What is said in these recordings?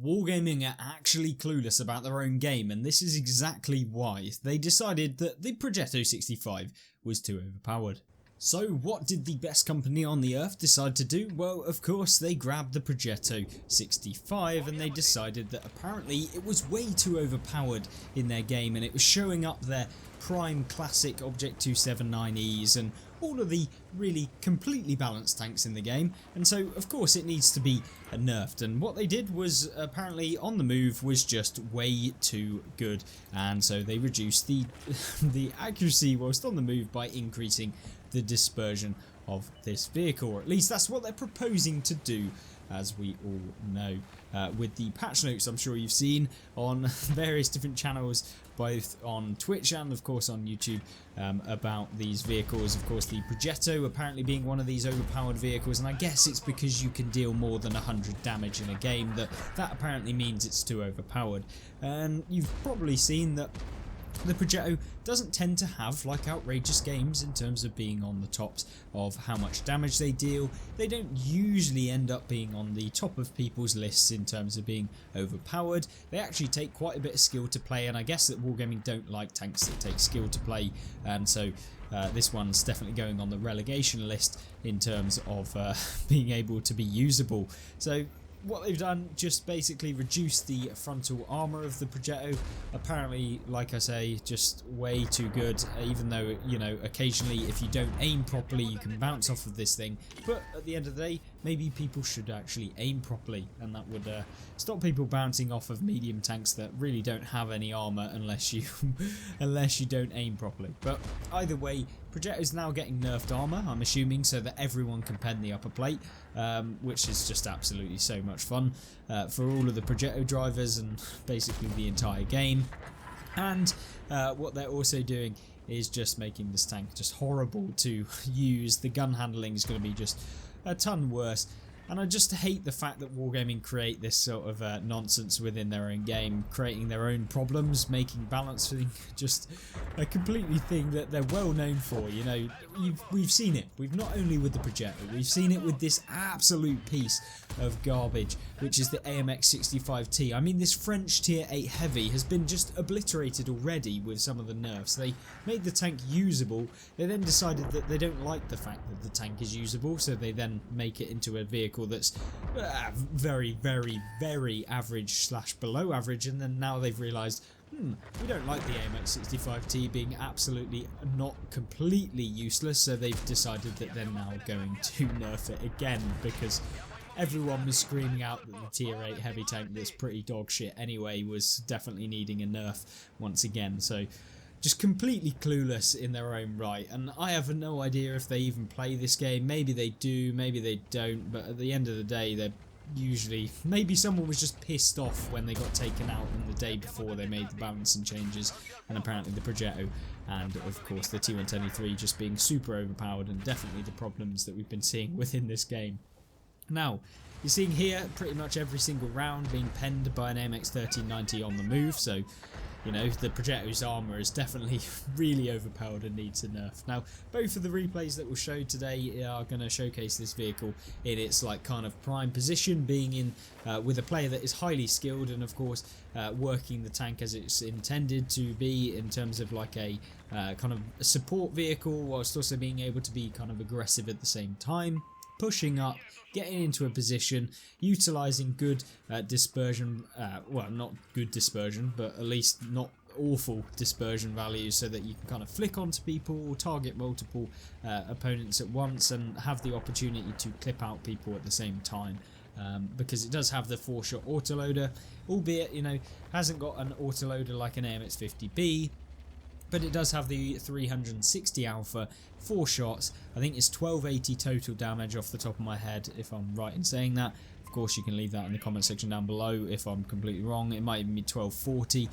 Wargaming are actually clueless about their own game, and this is exactly why. They decided that the Projecto 65 was too overpowered. So what did the best company on the earth decide to do? Well, of course they grabbed the Projecto 65 and they decided that apparently it was way too overpowered in their game, and it was showing up their prime classic Object 279Es and all of the really completely balanced tanks in the game, and so of course it needs to be nerfed. And what they did was apparently on the move was just way too good, and so they reduced the the accuracy whilst on the move by increasing the dispersion of this vehicle, or at least that's what they're proposing to do, as we all know. With the patch notes I'm sure you've seen on various different channels, both on Twitch and of course on YouTube, about these vehicles. Of course the Projecto apparently being one of these overpowered vehicles, and I guess it's because you can deal more than 100 damage in a game that apparently means it's too overpowered. And you've probably seen that the Projecto doesn't tend to have like outrageous games in terms of being on the tops of how much damage they deal. They don't usually end up being on the top of people's lists in terms of being overpowered. They actually take quite a bit of skill to play, and I guess that Wargaming don't like tanks that take skill to play, and so this one's definitely going on the relegation list in terms of being able to be usable. So what they've done, just basically reduce the frontal armour of the Projecto. Apparently, like I say, just way too good, even though, you know, occasionally if you don't aim properly you can bounce off of this thing, but at the end of the day maybe people should actually aim properly, and that would stop people bouncing off of medium tanks that really don't have any armour unless you unless you don't aim properly. But either way, Projecto's now getting nerfed armour, I'm assuming, so that everyone can pen the upper plate, which is just absolutely so much fun for all of the Projecto drivers and basically the entire game. And what they're also doing is just making this tank just horrible to use. The gun handling is going to be just a ton worse. And I just hate the fact that Wargaming create this sort of nonsense within their own game, creating their own problems, making balancing just a completely thing that they're well known for. You know, we've seen it. We've not only with the Projector, we've seen it with this absolute piece of garbage, which is the AMX 65T. I mean, this French tier 8 heavy has been just obliterated already with some of the nerfs. They made the tank usable. They then decided that they don't like the fact that the tank is usable, so they then make it into a vehicle that's very, very, very average / below average, and then now they've realised, we don't like the AMX 65T being absolutely not completely useless, so they've decided that they're now going to nerf it again, because everyone was screaming out that the tier 8 heavy tank that's pretty dog shit anyway was definitely needing a nerf once again. So just completely clueless in their own right, and I have no idea if they even play this game. Maybe they do, maybe they don't, but at the end of the day they're usually, maybe someone was just pissed off when they got taken out on the day before they made the balancing changes, and apparently the Projecto and of course the T123 just being super overpowered, and definitely the problems that we've been seeing within this game. Now, you're seeing here pretty much every single round being penned by an AMX 1390 on the move, so you know, the Projecto's armour is definitely really overpowered and needs a nerf. Now, both of the replays that we'll show today are going to showcase this vehicle in its like kind of prime position, being in with a player that is highly skilled, and of course working the tank as it's intended to be in terms of like a kind of a support vehicle, whilst also being able to be kind of aggressive at the same time, pushing up, getting into a position, utilising good dispersion, well, not good dispersion, but at least not awful dispersion values, so that you can kind of flick onto people, target multiple opponents at once, and have the opportunity to clip out people at the same time. Because it does have the 4-shot autoloader, albeit, you know, hasn't got an autoloader like an AMX 50B, but it does have the 360 alpha, 4 shots. I think it's 1280 total damage off the top of my head, if I'm right in saying that. Of course, you can leave that in the comment section down below if I'm completely wrong. It might even be 1240,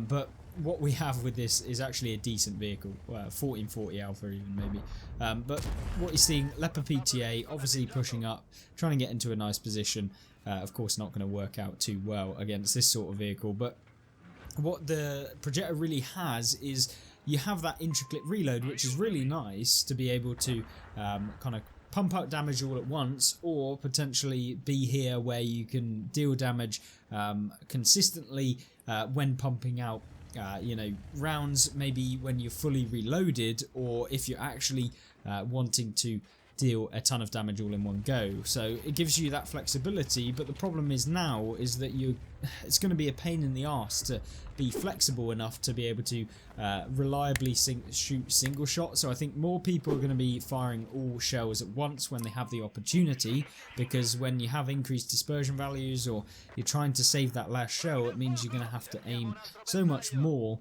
but what we have with this is actually a decent vehicle, 1440 alpha even maybe. But what you're seeing, Leopard PTA obviously pushing up, trying to get into a nice position. Of course, not going to work out too well against this sort of vehicle, but what the Projector really has is you have that intricate reload, which is really nice to be able to kind of pump out damage all at once, or potentially be here where you can deal damage consistently when pumping out rounds, maybe when you're fully reloaded, or if you're actually wanting to deal a ton of damage all in one go. So it gives you that flexibility, but the problem is now is that it's going to be a pain in the arse to be flexible enough to be able to reliably shoot single shot. So I think more people are going to be firing all shells at once when they have the opportunity, because when you have increased dispersion values or you're trying to save that last shell, it means you're going to have to aim so much more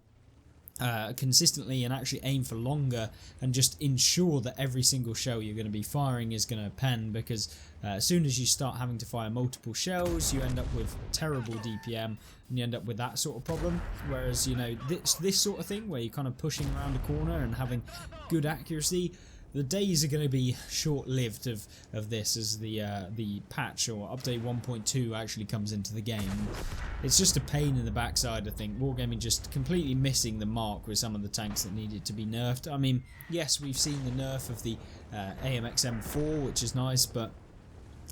consistently and actually aim for longer, and just ensure that every single shell you're going to be firing is going to pen, because as soon as you start having to fire multiple shells, you end up with terrible DPM and you end up with that sort of problem. Whereas, you know, this sort of thing where you're kind of pushing around a corner and having good accuracy, the days are going to be short-lived of this as the patch or update 1.2 actually comes into the game. It's just a pain in the backside, I think. Wargaming just completely missing the mark with some of the tanks that needed to be nerfed. I mean, yes, we've seen the nerf of the AMX M4, which is nice, but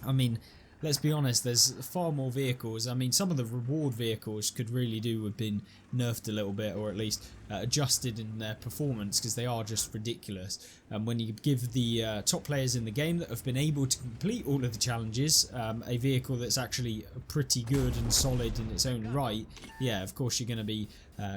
I mean, let's be honest, there's far more vehicles. I mean, some of the reward vehicles could really do with being nerfed a little bit, or at least adjusted in their performance, because they are just ridiculous. And when you give the top players in the game that have been able to complete all of the challenges a vehicle that's actually pretty good and solid in its own right, yeah, of course you're going to be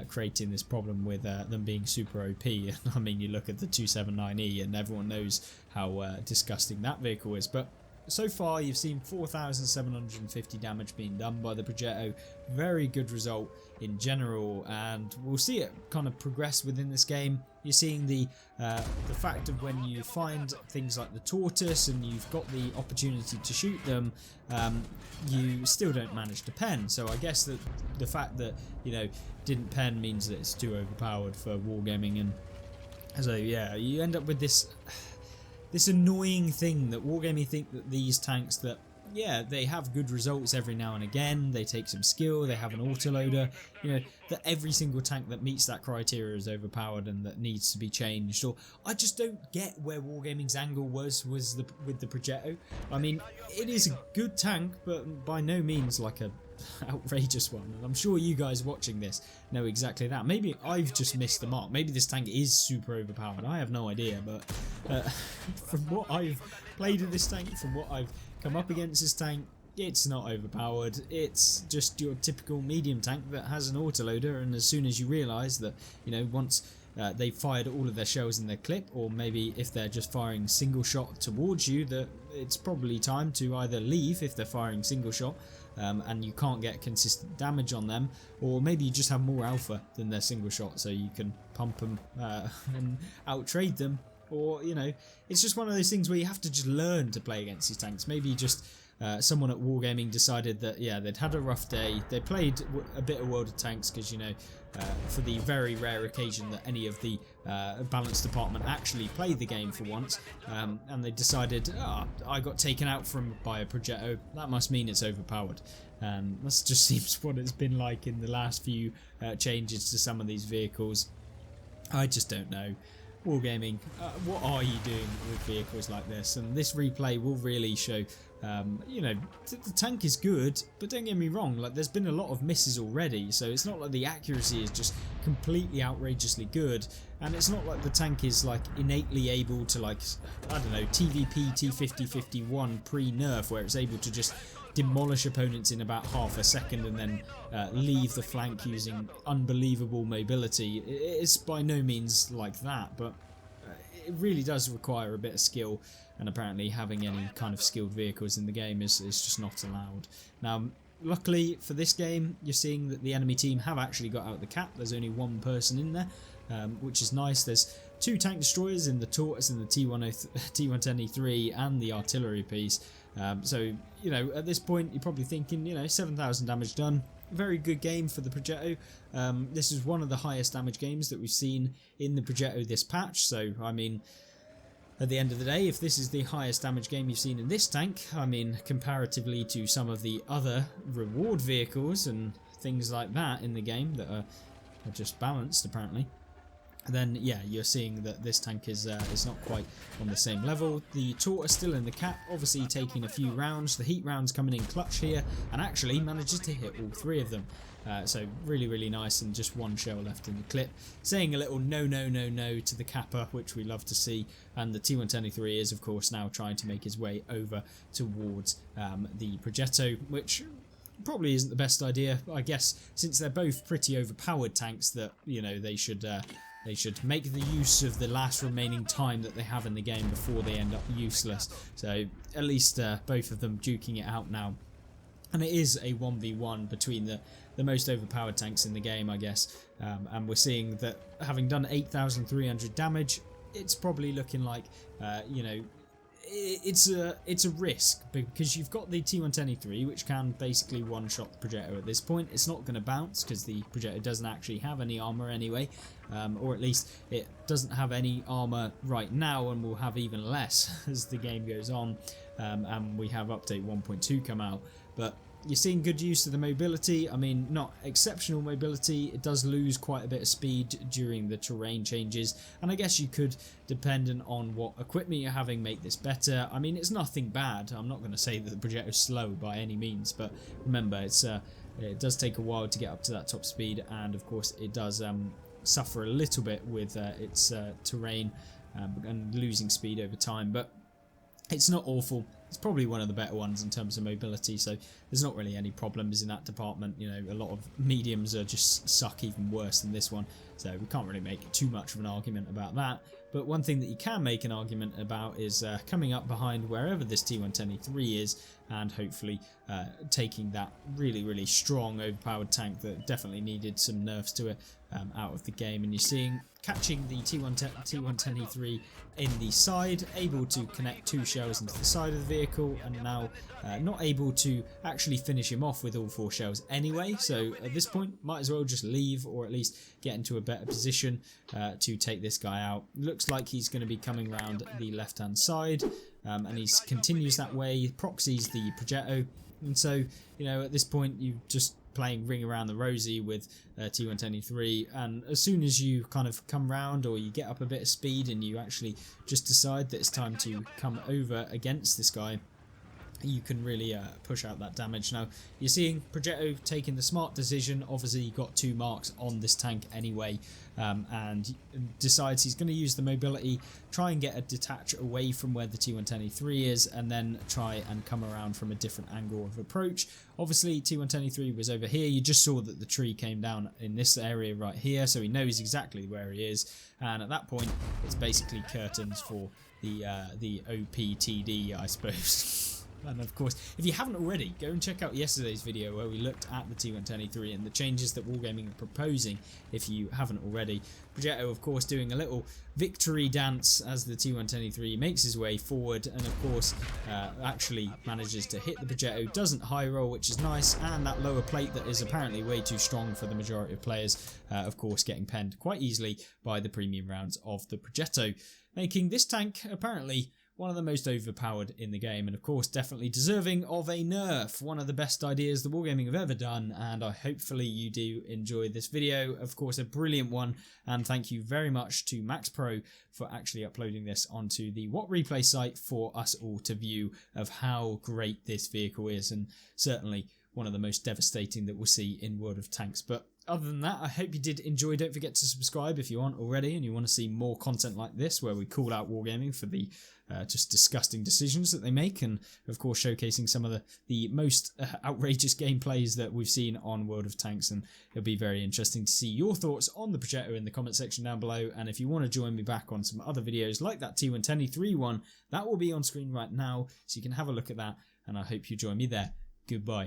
creating this problem with them being super OP. I mean, you look at the 279E and everyone knows how disgusting that vehicle is. But so far you've seen 4,750 damage being done by the Projecto. Very good result in general, and we'll see it kind of progress within this game. You're seeing the fact of when you find things like the tortoise and you've got the opportunity to shoot them, you still don't manage to pen. So I guess that the fact that, you know, didn't pen means that it's too overpowered for wargaming, and so yeah, you end up with this annoying thing that Wargaming think that these tanks that, yeah, they have good results every now and again, they take some skill, they have an autoloader, you know, that every single tank that meets that criteria is overpowered and that needs to be changed. Or I just don't get where Wargaming's angle was with the Projecto. I mean, it is a good tank, but by no means like a outrageous one, and I'm sure you guys watching this know exactly that. Maybe I've just missed the mark, maybe this tank is super overpowered, I have no idea, but from what I've played of this tank, from what I've come up against this tank, it's not overpowered. It's just your typical medium tank that has an autoloader, and as soon as you realise that, you know, once they've fired all of their shells in their clip, or maybe if they're just firing single shot towards you, that it's probably time to either leave if they're firing single shot and you can't get consistent damage on them, or maybe you just have more alpha than their single shot so you can pump them and out-trade them. Or, you know, it's just one of those things where you have to just learn to play against these tanks. Maybe just someone at Wargaming decided that, yeah, they'd had a rough day, they played a bit of World of Tanks because, you know, for the very rare occasion that any of the balance department actually played the game for once, and they decided, I got taken out by a Projecto, that must mean it's overpowered. That just seems what it's been like in the last few changes to some of these vehicles. I just don't know. Wargaming, what are you doing with vehicles like this? And this replay will really show, you know, the tank is good, but don't get me wrong, like there's been a lot of misses already, so it's not like the accuracy is just completely outrageously good, and it's not like the tank is like innately able to, like, I don't know, TVP T5051 pre-nerf, where it's able to just demolish opponents in about half a second and then leave the flank using unbelievable mobility. It's by no means like that, but it really does require a bit of skill, and apparently having any kind of skilled vehicles in the game is just not allowed. Now, luckily for this game, you're seeing that the enemy team have actually got out the cap. There's only one person in there, which is nice. There's 2 tank destroyers in the Tortoise and the T110E3 and the artillery piece. So, you know, at this point you're probably thinking, you know, 7,000 damage done. Very good game for the Projecto. This is one of the highest damage games that we've seen in the Projecto this patch, so I mean, at the end of the day, if this is the highest damage game you've seen in this tank, I mean, comparatively to some of the other reward vehicles and things like that in the game that are just balanced apparently, then yeah, you're seeing that this tank is not quite on the same level. The Tortoise still in the cap, obviously taking a few rounds. The heat rounds coming in clutch here, and actually manages to hit all 3 of them. So really nice, and just 1 shell left in the clip, saying a little no to the Kappa, which we love to see. And the T123 is of course now trying to make his way over towards the Projecto, which probably isn't the best idea, I guess, since they're both pretty overpowered tanks, that, you know, they should make the use of the last remaining time that they have in the game before they end up useless. So at least both of them duking it out now. And it is a 1v1 between the most overpowered tanks in the game, I guess. And we're seeing that having done 8,300 damage, it's probably looking like, you know, it's a risk, because you've got the T123, which can basically one-shot the Projecto at this point. It's not going to bounce because the Projecto doesn't actually have any armor anyway, or at least it doesn't have any armor right now, and will have even less as the game goes on, and we have update 1.2 come out. But you're seeing good use of the mobility. I mean, not exceptional mobility. It does lose quite a bit of speed during the terrain changes, and I guess you could, dependent on what equipment you're having, make this better. I mean, it's nothing bad. I'm not going to say that the Projecto is slow by any means, but remember, it does take a while to get up to that top speed, and of course it does suffer a little bit with its terrain and losing speed over time, but it's not awful. It's probably one of the better ones in terms of mobility, so there's not really any problems in that department. You know, a lot of mediums are just suck even worse than this one, so we can't really make too much of an argument about that. But one thing that you can make an argument about is coming up behind wherever this T123 is, and hopefully taking that really strong overpowered tank that definitely needed some nerfs to it out of the game. And you're seeing catching the T123 in the side, able to connect 2 shells into the side of the vehicle, and now not able to actually finish him off with all 4 shells anyway. So at this point, might as well just leave, or at least get into a better position to take this guy out. Looks like he's going to be coming round the left hand side, and he continues that way, proxies the Projecto, and so, you know, at this point you just playing ring around the rosy with T123, and as soon as you kind of come round, or you get up a bit of speed and you actually just decide that it's time to come over against this guy, you can really push out that damage. Now you're seeing Projecto taking the smart decision. Obviously he got 2 marks on this tank anyway, and decides he's going to use the mobility, try and get a detach away from where the T123 is, and then try and come around from a different angle of approach. Obviously T123 was over here. You just saw that the tree came down in this area right here, so he knows exactly where he is, and at that point it's basically curtains for the OPTD, I suppose. And of course, if you haven't already, go and check out yesterday's video where we looked at the T123 and the changes that Wargaming are proposing, if you haven't already. Projecto, of course, doing a little victory dance as the T123 makes his way forward, and of course actually manages to hit the Projecto, doesn't high roll, which is nice, and that lower plate that is apparently way too strong for the majority of players, of course getting penned quite easily by the premium rounds of the Projecto, making this tank apparently one of the most overpowered in the game, and of course definitely deserving of a nerf. One of the best ideas the Wargaming have ever done, and hopefully you do enjoy this video. Of course, a brilliant one, and thank you very much to Max Pro for actually uploading this onto the What Replay site for us all to view, of how great this vehicle is, and certainly one of the most devastating that we'll see in World of Tanks. But other than that, I hope you did enjoy. Don't forget to subscribe if you aren't already and you want to see more content like this, where we call out Wargaming for the just disgusting decisions that they make, and of course showcasing some of the most outrageous gameplays that we've seen on World of Tanks. And it'll be very interesting to see your thoughts on the Projecto in the comment section down below. And if you want to join me back on some other videos like that T123 one, that will be on screen right now, so you can have a look at that, and I hope you join me there. Goodbye.